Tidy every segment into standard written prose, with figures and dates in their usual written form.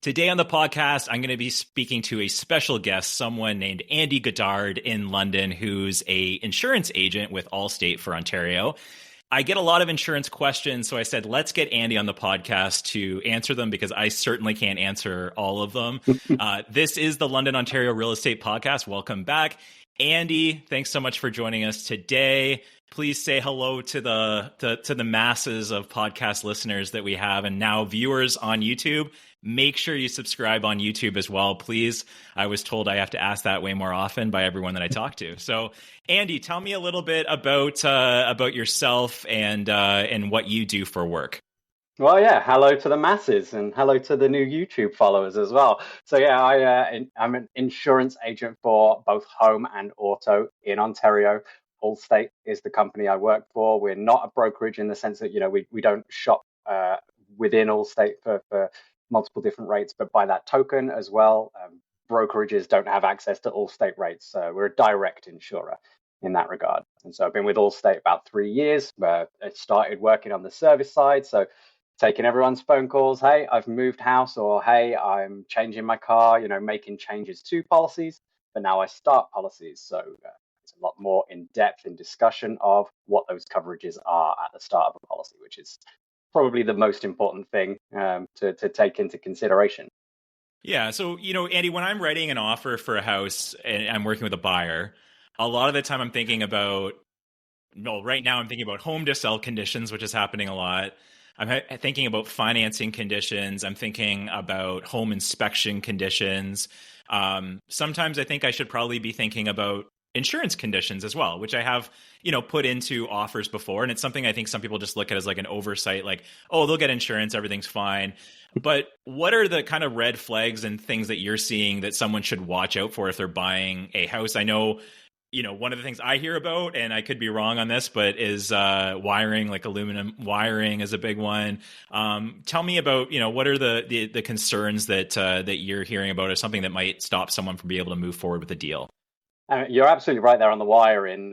Today on the podcast, I'm going to be speaking to a special guest, someone named Andy Goddard in London, who's an insurance agent with Allstate for Ontario. I get a lot of insurance questions, so I said, let's get Andy on the podcast to answer them because I certainly can't answer all of them. This is the London, Ontario Real Estate Podcast. Welcome back. Andy, thanks so much for joining us today. Please say hello to the masses of podcast listeners that we have and now viewers on YouTube. Make sure you subscribe on YouTube as well, please. I was told I have to ask that way more often by everyone that I talk to. So, Andy, tell me a little bit about yourself and what you do for work. Well, yeah, hello to the masses and hello to the new YouTube followers as well. So, yeah, I'm an insurance agent for both home and auto in Ontario. Allstate is the company I work for. We're not a brokerage in the sense that, we don't shop within Allstate for multiple different rates, but by that token as well, brokerages don't have access to Allstate rates. So we're a direct insurer in that regard. And so I've been with Allstate about 3 years. I started working on the service side. So taking everyone's phone calls, hey, I've moved house, or hey, I'm changing my car, making changes to policies, but now I start policies. So it's a lot more in depth in discussion of what those coverages are at the start of a policy, which is probably the most important thing to take into consideration. Yeah. So, Andy, when I'm writing an offer for a house and I'm working with a buyer, a lot of the time I'm thinking about, right now I'm thinking about home to sell conditions, which is happening a lot. I'm thinking about financing conditions. I'm thinking about home inspection conditions. Sometimes I think I should probably be thinking about insurance conditions as well, which I have, put into offers before. And it's something I think some people just look at as like an oversight, like, oh, they'll get insurance, everything's fine. But what are the kind of red flags and things that you're seeing that someone should watch out for if they're buying a house? I know, one of the things I hear about, and I could be wrong on this, but is wiring, like aluminum wiring is a big one. Tell me about, what are the concerns that you're hearing about, or something that might stop someone from being able to move forward with a deal? You're absolutely right there on the wiring.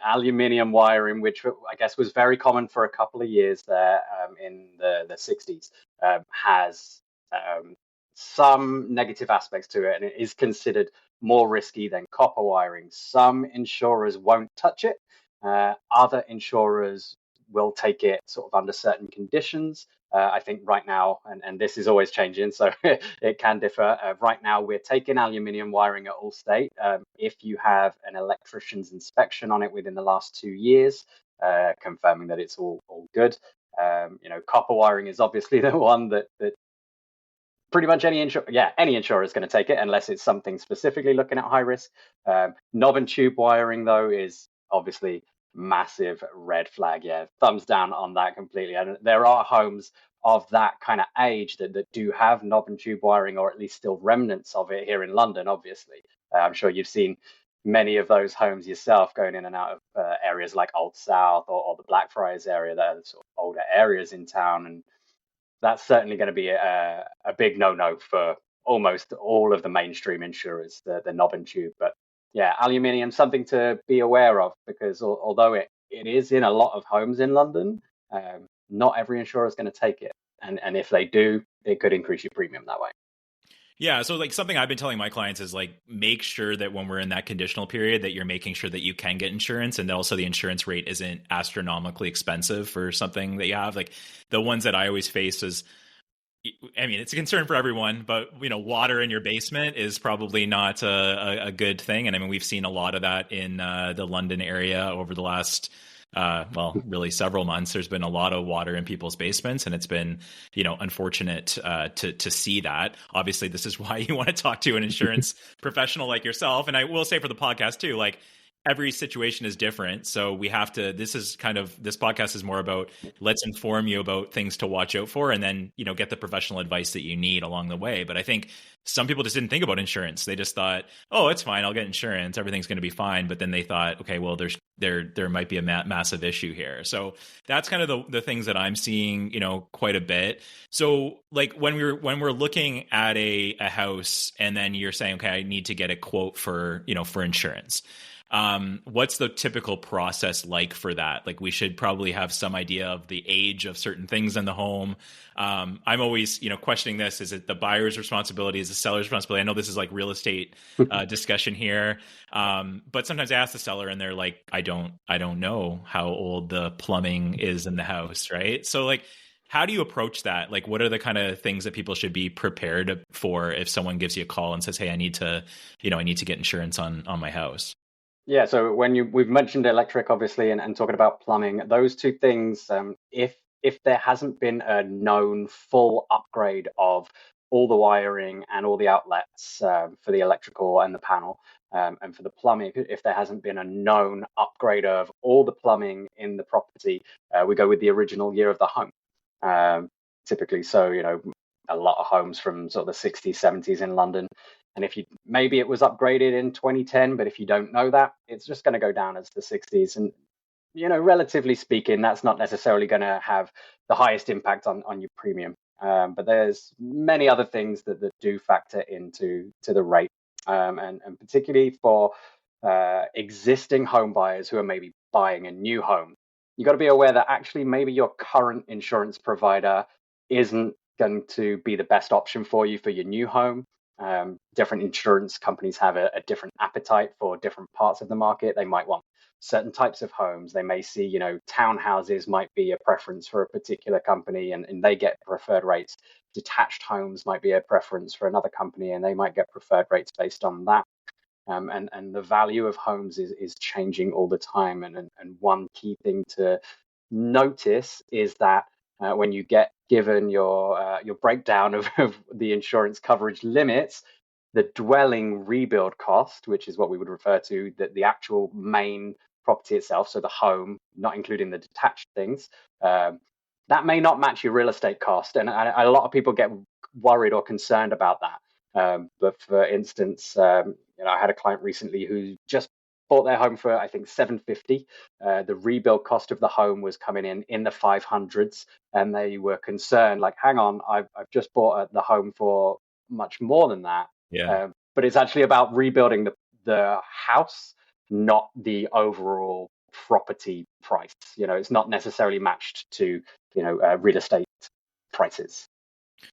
Aluminium wiring, which I guess was very common for a couple of years there in the 60s, has some negative aspects to it, and it is considered more risky than copper wiring. Some insurers won't touch it. Other insurers will take it sort of under certain conditions. I think right now, and this is always changing, so it can differ. Right now, we're taking aluminium wiring at Allstate. If you have an electrician's inspection on it within the last 2 years, confirming that it's all good. Copper wiring is obviously the one that pretty much any insurer is going to take it unless it's something specifically looking at high risk. Knob and tube wiring, though, is obviously massive red flag. Yeah, thumbs down on that completely. And there are homes of that kind of age that do have knob and tube wiring, or at least still remnants of it here in London, obviously. I'm sure you've seen many of those homes yourself going in and out of areas like Old South or the Blackfriars area, that are sort of older areas in town. And that's certainly going to be a big no-no for almost all of the mainstream insurers, the knob and tube. But yeah, aluminium, something to be aware of, because although it is in a lot of homes in London, not every insurer is going to take it. And if they do, it could increase your premium that way. Yeah. So like something I've been telling my clients is like, make sure that when we're in that conditional period that you're making sure that you can get insurance, and also the insurance rate isn't astronomically expensive for something that you have. Like the ones that I always face is, I mean, it's a concern for everyone, but water in your basement is probably not a good thing. And I mean, we've seen a lot of that in the London area over the last, really several months. There's been a lot of water in people's basements, and it's been, unfortunate to see that. Obviously, this is why you want to talk to an insurance professional like yourself. And I will say for the podcast too, like, every situation is different. So we have to, this podcast is more about, let's inform you about things to watch out for, and then, get the professional advice that you need along the way. But I think some people just didn't think about insurance. They just thought, oh, it's fine, I'll get insurance, everything's going to be fine. But then they thought, okay, well, there might be a massive issue here. So that's kind of the things that I'm seeing, quite a bit. So like when we're looking at a house, and then you're saying, okay, I need to get a quote for insurance. What's the typical process like for that? Like, we should probably have some idea of the age of certain things in the home. I'm always, questioning this. Is it the buyer's responsibility? Is the seller's responsibility? I know this is like real estate discussion here. But sometimes I ask the seller and they're like, I don't know how old the plumbing is in the house. Right. So like, how do you approach that? Like, what are the kind of things that people should be prepared for if someone gives you a call and says, hey, I need to get insurance on my house? Yeah, so we've mentioned electric, obviously, and talking about plumbing, those two things, if there hasn't been a known full upgrade of all the wiring and all the outlets for the electrical and the panel, and for the plumbing, if there hasn't been a known upgrade of all the plumbing in the property, we go with the original year of the home. Um, Typically, so a lot of homes from sort of the 60s, 70s in London. And if you maybe it was upgraded in 2010, but if you don't know that, it's just going to go down as the 60s. And relatively speaking, that's not necessarily going to have the highest impact on your premium. But there's many other things that do factor into the rate, and particularly for existing home buyers who are maybe buying a new home. You got to be aware that actually maybe your current insurance provider isn't going to be the best option for you for your new home. Different insurance companies have a different appetite for different parts of the market. They might want certain types of homes. They may see, townhouses might be a preference for a particular company and they get preferred rates. Detached homes might be a preference for another company and they might get preferred rates based on that. And the value of homes is changing all the time. And one key thing to notice is that when you get given your breakdown of the insurance coverage limits, the dwelling rebuild cost, which is what we would refer to the actual main property itself, so the home, not including the detached things, that may not match your real estate cost. And a lot of people get worried or concerned about that. But for instance, I had a client recently who just bought their home for I think 750. The rebuild cost of the home was coming in the 500s, and they were concerned, like, hang on, I've just bought the home for much more than that. Yeah. But it's actually about rebuilding the house, not the overall property price. It's not necessarily matched to real estate prices.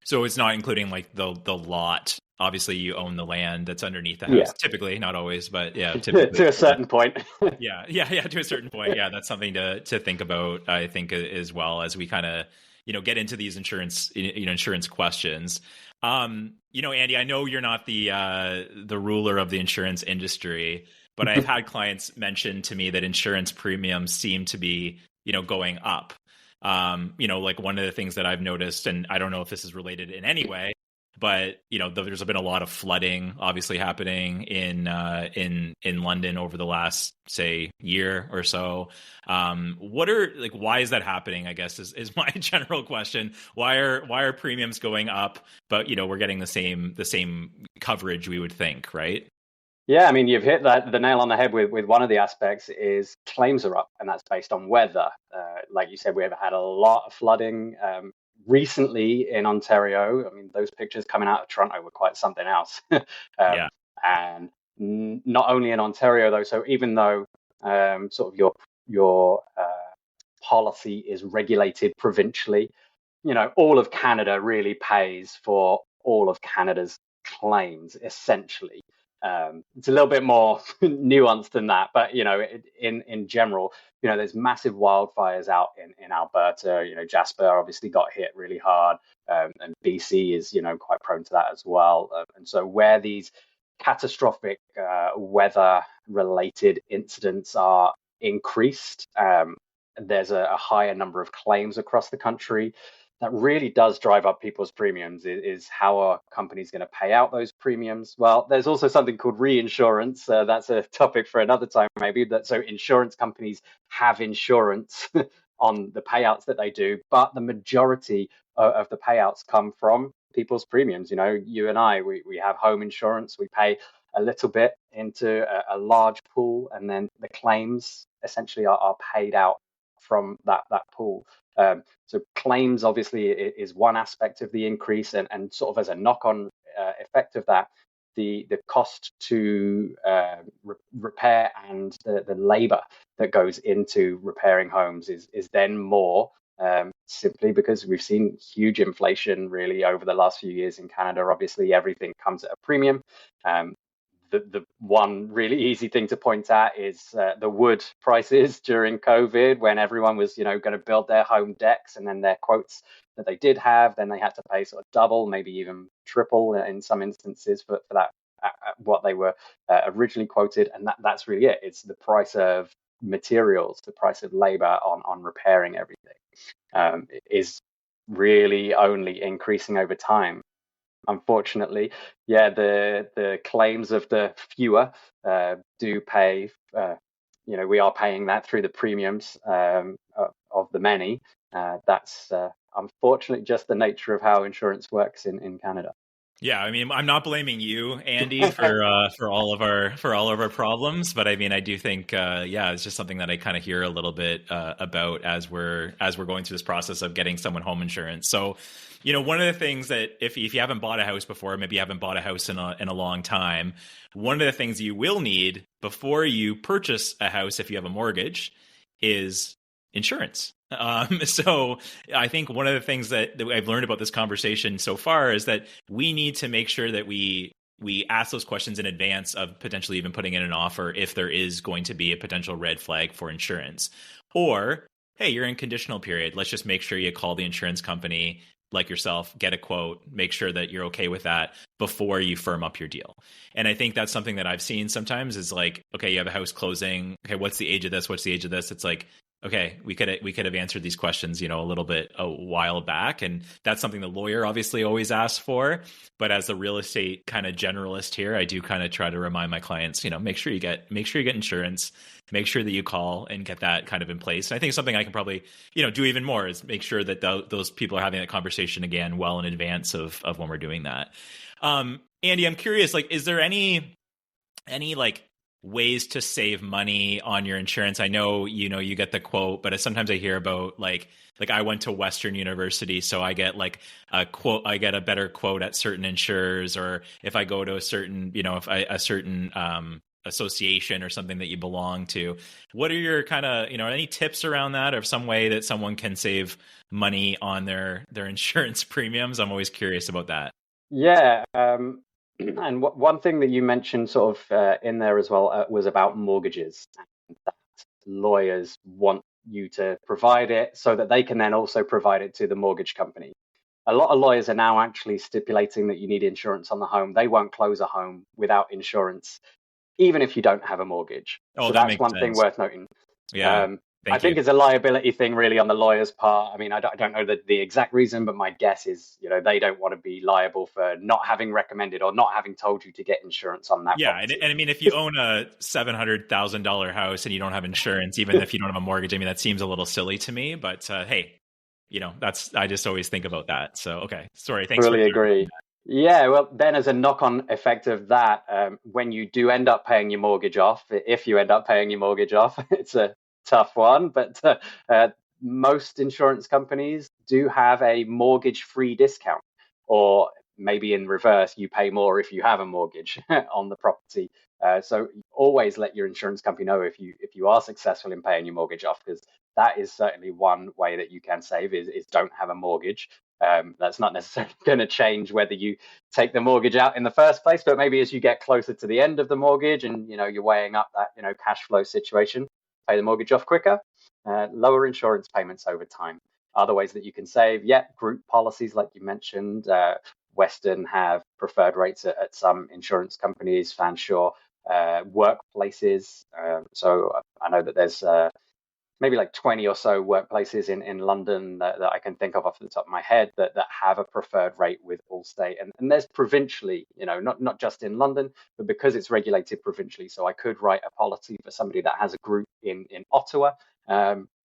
So it's not including like the lot. Obviously, you own the land that's underneath the house. Yeah. Typically, not always, but yeah, typically. To a certain point. Yeah. To a certain point. Yeah, that's something to think about. I think as well as we kind of get into these insurance questions. Andy, I know you're not the ruler of the insurance industry, but I've had clients mention to me that insurance premiums seem to be going up. Like one of the things that I've noticed, and I don't know if this is related in any way, but there's been a lot of flooding obviously happening in London over the last, say, year or so. Why is that happening? I guess is my general question. Why are premiums going up, but we're getting the same coverage, we would think, right? Yeah, I mean, you've hit the nail on the head with one of the aspects is claims are up, and that's based on weather. Like you said, we have had a lot of flooding recently in Ontario. I mean, those pictures coming out of Toronto were quite something else. Yeah. And not only in Ontario, though, so even though sort of your policy is regulated provincially, all of Canada really pays for all of Canada's claims, essentially. It's a little bit more nuanced than that, but in general, there's massive wildfires out in Alberta. Jasper obviously got hit really hard, and BC is quite prone to that as well. And so where these catastrophic weather-related incidents are increased, there's a higher number of claims across the country. That really does drive up people's premiums. Is how are companies going to pay out those premiums? Well, there's also something called reinsurance. That's a topic for another time, maybe. So insurance companies have insurance on the payouts that they do, but the majority of the payouts come from people's premiums. You and I, we have home insurance. We pay a little bit into a large pool, and then the claims essentially are paid out from that pool. So claims obviously is one aspect of the increase, and sort of as a knock-on effect of that, the cost to repair and the labor that goes into repairing homes is then more, simply because we've seen huge inflation really over the last few years in Canada. Obviously, everything comes at a premium. The one really easy thing to point at is the wood prices during COVID, when everyone was, going to build their home decks, and then their quotes that they did have, then they had to pay sort of double, maybe even triple in some instances for that, what they were originally quoted. And that's really it. It's the price of materials, the price of labor on repairing everything, is really only increasing over time. Unfortunately, yeah, the claims of the fewer do pay. We are paying that through the premiums of the many. That's unfortunately just the nature of how insurance works in Canada. Yeah, I mean, I'm not blaming you, Andy, for all of our problems, but I mean, I do think, it's just something that I kind of hear a little bit about as we're going through this process of getting someone home insurance. So, one of the things that if you haven't bought a house before, maybe you haven't bought a house in a long time, one of the things you will need before you purchase a house, if you have a mortgage, is insurance. So I think one of the things that I've learned about this conversation so far is that we need to make sure that we ask those questions in advance of potentially even putting in an offer if there is going to be a potential red flag for insurance. Or, hey, you're in conditional period. Let's just make sure you call the insurance company like yourself, get a quote, make sure that you're okay with that before you firm up your deal. And I think that's something that I've seen sometimes is like, okay, you have a house closing. Okay, what's the age of this? What's the age of this? It's like, okay, we could have answered these questions, a little bit a while back. And that's something the lawyer obviously always asks for. But as a real estate kind of generalist here, I do kind of try to remind my clients, make sure you get insurance, make sure that you call and get that kind of in place. And I think something I can probably, do even more is make sure that those people are having that conversation again well in advance of when we're doing that. Andy, I'm curious, like, is there any like ways to save money on your insurance? I know, you get the quote, but sometimes I hear about like I went to Western University, so I get like a quote, I get a better quote at certain insurers, or if I go to a certain, a certain association or something that you belong to. What are your kind of, any tips around that, or some way that someone can save money on their insurance premiums? I'm always curious about that. Yeah. And one thing that you mentioned sort of in there as well was about mortgages, and that lawyers want you to provide it so that they can then also provide it to the mortgage company. A lot of lawyers are now actually stipulating that you need insurance on the home. They won't close a home without insurance, even if you don't have a mortgage. Oh, so that that's makes one sense. thing worth noting. Yeah. I think it's a liability thing really on the lawyer's part. I mean, I don't know the exact reason, but my guess is, they don't want to be liable for not having recommended or not having told you to get insurance on that property. And I mean, if you own a $700,000 house and you don't have insurance, even if you don't have a mortgage, I mean, that seems a little silly to me. But hey, I just always think about that. So, okay, sorry, thanks. Really agree. Yeah, well, then as a knock-on effect of that, when you do end up paying your mortgage off, if you end up paying your mortgage off, it's a tough one, but most insurance companies do have a mortgage-free discount, or maybe in reverse, you pay more if you have a mortgage on the property. So always let your insurance company know if you are successful in paying your mortgage off, because that is certainly one way that you can save is don't have a mortgage. That's not necessarily going to change whether you take the mortgage out in the first place, but maybe as you get closer to the end of the mortgage and you're weighing up that cash flow situation, pay the mortgage off quicker, lower insurance payments over time. Other ways that you can save, group policies like you mentioned. Western have preferred rates at some insurance companies, Fanshawe, workplaces. So I know that there's maybe like 20 or so workplaces in London that I can think of off the top of my head that have a preferred rate with Allstate. And there's provincially, not just in London, but because it's regulated provincially. So I could write a policy for somebody that has a group in Ottawa,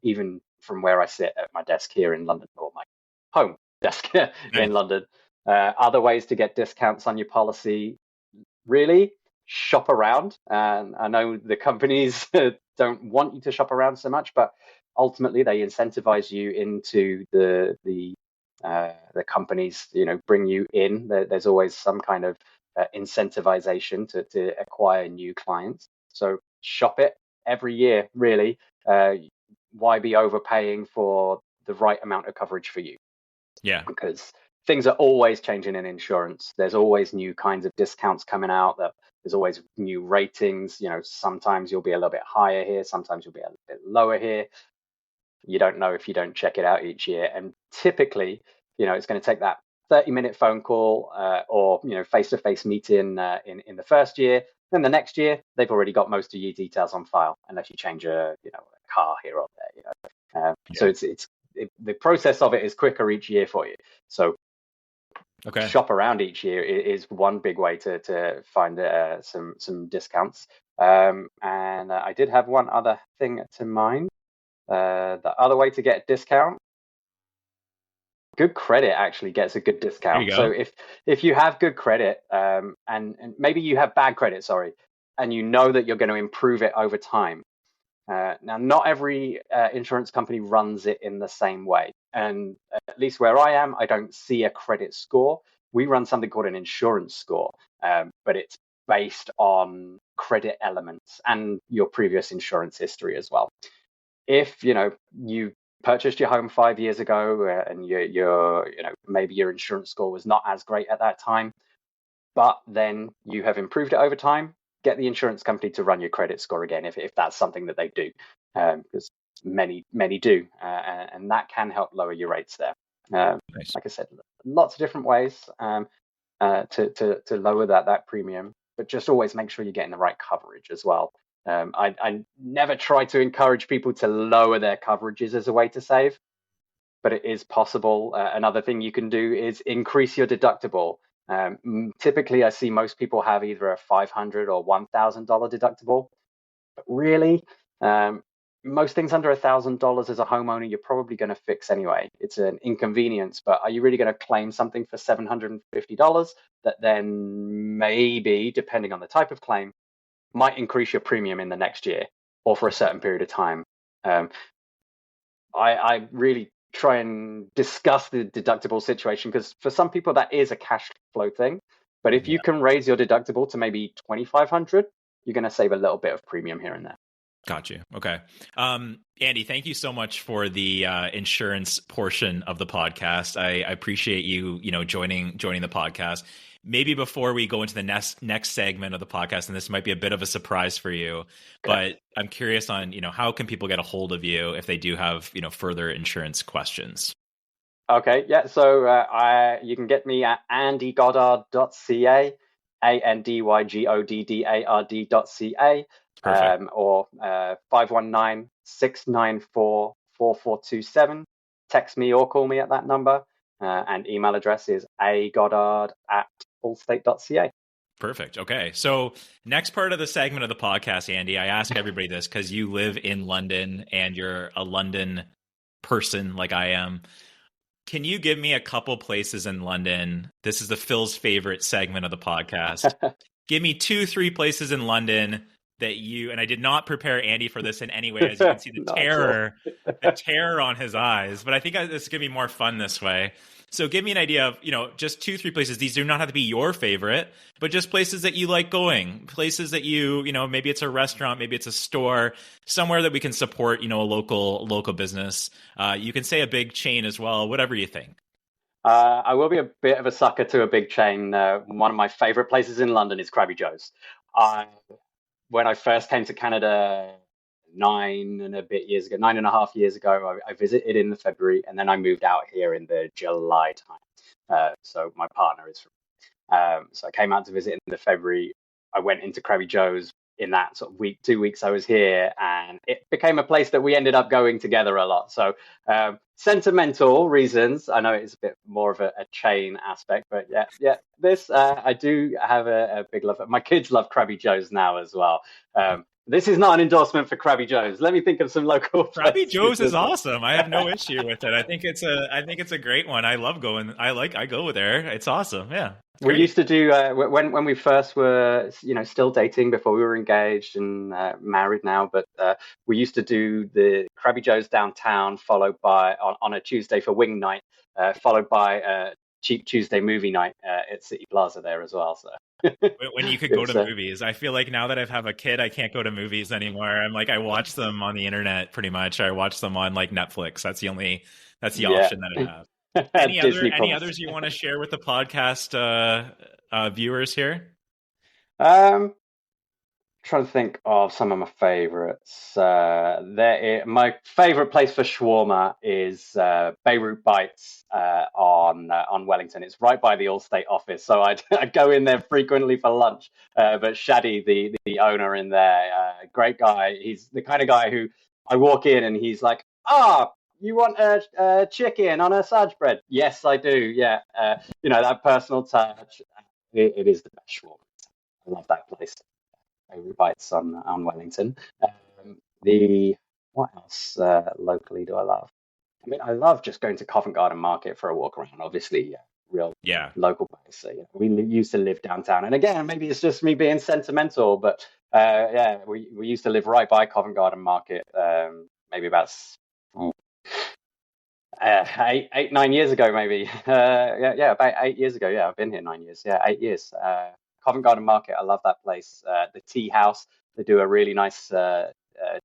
even from where I sit at my desk here in London, or my home desk in London. Other ways to get discounts on your policy, really shop around. And I know the companies don't want you to shop around so much, but ultimately they incentivize you into the companies, bring you in. There's always some kind of incentivization to acquire new clients. So shop it every year, really. Why be overpaying for the right amount of coverage for you? Yeah. Because things are always changing in insurance. There's always new kinds of discounts coming out. There's always new ratings. Sometimes you'll be a little bit higher here, sometimes you'll be a little bit lower here. You don't know if you don't check it out each year. And typically, it's going to take that 30-minute phone call or face-to-face meeting in the first year. Then the next year, they've already got most of your details on file, unless you change a car here or there. So the process of it is quicker each year for you. So shop around each year is one big way to find some discounts. And I did have one other thing to mind. The other way to get a discount, good credit actually gets a good discount. So if you have good credit, and maybe you have bad credit, and you know that you're going to improve it over time. Now, not every insurance company runs it in the same way. And at least where I am, I don't see a credit score. We run something called an insurance score, but it's based on credit elements and your previous insurance history as well. If you purchased your home 5 years ago and maybe your insurance score was not as great at that time, but then you have improved it over time, get the insurance company to run your credit score again if that's something that they do, because many do, and that can help lower your rates there. Nice. Like I said, lots of different ways to lower that premium, but just always make sure you're getting the right coverage as well. I never try to encourage people to lower their coverages as a way to save, but it is possible. Another thing you can do is increase your deductible. Typically, I see most people have either a $500 or $1,000 deductible, but really, most things under $1,000 as a homeowner, you're probably going to fix anyway. It's an inconvenience, but are you really going to claim something for $750 that then maybe, depending on the type of claim, might increase your premium in the next year or for a certain period of time? I really try and discuss the deductible situation, because for some people that is a cash flow thing. But if you can raise your deductible to maybe $2,500, you're going to save a little bit of premium here and there. Got you. Okay. Andy, thank you so much for the insurance portion of the podcast. I appreciate you, joining the podcast. Maybe before we go into the next segment of the podcast, and this might be a bit of a surprise for you, but I'm curious on, how can people get a hold of you if they do have, further insurance questions? Okay. Yeah. So you can get me at andygoddard.ca, andygoddard.ca, or 519-694-4427. Text me or call me at that number. And email address is agoddard@allstate.ca. Perfect. Okay. So next part of the segment of the podcast, Andy, I ask everybody this because you live in London and you're a London person like I am. Can you give me a couple places in London? This is the Phil's favorite segment of the podcast. Give me 2-3 places in London that and I did not prepare Andy for this in any way, as you can see the terror on his eyes, but I think this is going to be more fun this way. So give me an idea of, just 2-3 places. These do not have to be your favorite, but just places that you like going, places that maybe it's a restaurant, maybe it's a store, somewhere that we can support, a local business. You can say a big chain as well, whatever you think. I will be a bit of a sucker to a big chain. One of my favorite places in London is Krabby Joe's. When I first came to Canada 9.5 years ago, I visited in the February, and then I moved out here in the July time. So my partner is from. So I came out to visit in the February. I went into Krabby Joe's in that sort of 2 weeks I was here, and it became a place that we ended up going together a lot. So sentimental reasons. I know it's a bit more of a chain aspect, but yeah. This I do have a big love. My kids love Krabby Joe's now as well. This is not an endorsement for Krabby Joe's. Let me think of some local. Krabby Joe's is awesome. I have no issue with it. I think it's a great one. I love going. I go there. It's awesome. Yeah. We used to do when we first were still dating before we were engaged and married now, but we used to do the Krabby Joe's downtown, followed by on a Tuesday for wing night, followed by Cheap Tuesday movie night at City Plaza there as well. So When you could go It's to movies. I feel like now that I have a kid, I can't go to movies anymore. I'm like, I watch them on the internet pretty much. I watch them on like Netflix. That's the yeah, option that I have. Disney Any Plus. others you want to share with the podcast viewers here? Um, Trying to think of some of my favorites. My favorite place for shawarma is Beirut Bites on Wellington. It's right by the Allstate office, so I go in there frequently for lunch. But Shadi, the owner in there, great guy. He's the kind of guy who I walk in and he's like, you want a chicken on a Saj bread? Yes, I do. Yeah, that personal touch. It is the best shawarma. I love that place. Bites on Wellington. The What else locally do I love? I mean, I love just going to Covent Garden Market for a walk around. Obviously, real local place. So, we used to live downtown, and again, maybe it's just me being sentimental, but we used to live right by Covent Garden Market. Maybe about 9 years ago, maybe. About 8 years ago. Yeah, I've been here 9 years. Yeah, 8 years. Covent Garden Market, I love that place. The tea house, they do a really nice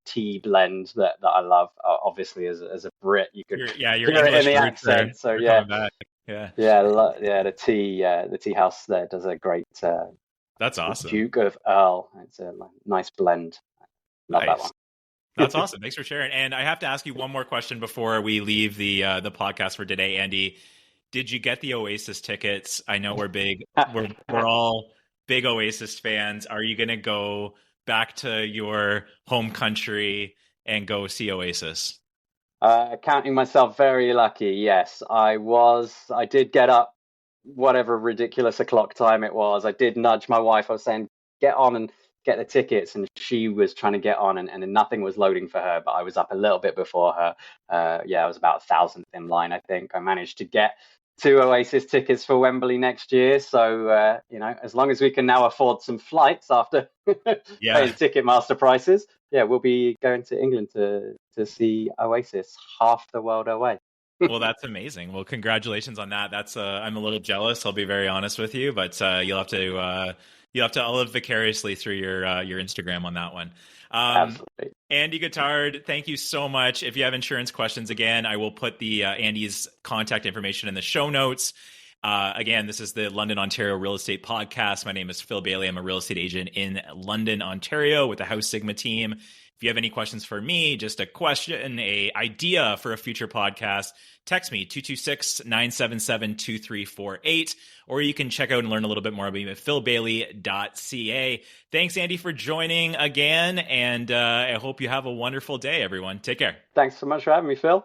tea blend that I love. Obviously, as a Brit, you could Your hear it in the accent. So coming back. Yeah, the tea house there does a great. That's awesome. Duke of Earl. It's a nice blend. Love that one. That's awesome. Thanks for sharing. And I have to ask you one more question before we leave the podcast for today, Andy. Did you get the Oasis tickets? I know we're big. We're all big Oasis fans. Are you going to go back to your home country and go see Oasis? Counting myself very lucky, yes. I did get up whatever ridiculous o'clock time it was. I did nudge my wife. I was saying, get on and get the tickets. And she was trying to get on and nothing was loading for her. But I was up a little bit before her. I was about 1,000th in line, I think. I managed to get 2 Oasis tickets for Wembley next year. So, as long as we can now afford some flights after paying Ticketmaster prices, we'll be going to England to see Oasis half the world away. Well, that's amazing. Well, congratulations on that. That's I'm a little jealous. I'll be very honest with you, but you'll have to I'll live vicariously through your Instagram on that one. Absolutely. Andy Goddard, thank you so much. If you have insurance questions, again, I will put the Andy's contact information in the show notes. Again, this is the London, Ontario Real Estate Podcast. My name is Phil Bailey. I'm a real estate agent in London, Ontario with the HouseSigma team. If you have any questions for me, just a question, a idea for a future podcast, text me 226-977-2348, or you can check out and learn a little bit more about me at philbailey.ca. Thanks, Andy, for joining again, and I hope you have a wonderful day, everyone. Take care. Thanks so much for having me, Phil.